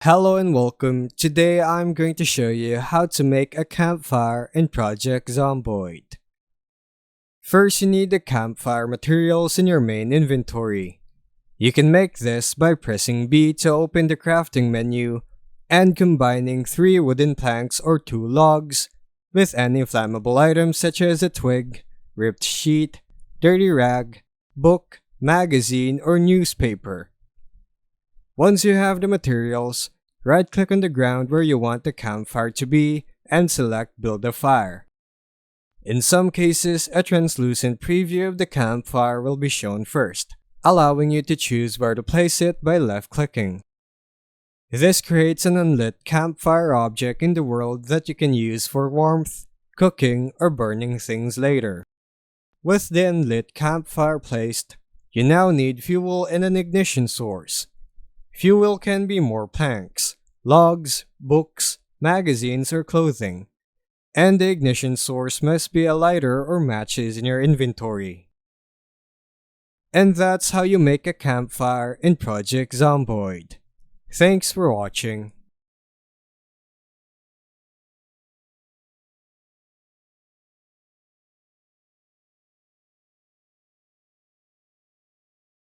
Hello and welcome. Today I'm going to show you how to make a campfire in Project Zomboid. First, you need the campfire materials in your main inventory. You can make this by pressing B to open the crafting menu and combining 3 wooden planks or 2 logs with any flammable items such as a twig, ripped sheet, dirty rag, book, magazine, or newspaper. Once you have the materials, right-click on the ground where you want the campfire to be and select Build a Fire. In some cases, a translucent preview of the campfire will be shown first, allowing you to choose where to place it by left-clicking. This creates an unlit campfire object in the world that you can use for warmth, cooking, or burning things later. With the unlit campfire placed, you now need fuel and an ignition source. Fuel can be more planks, logs, books, magazines, or clothing, and the ignition source must be a lighter or matches in your inventory. And that's how you make a campfire in Project Zomboid. Thanks for watching.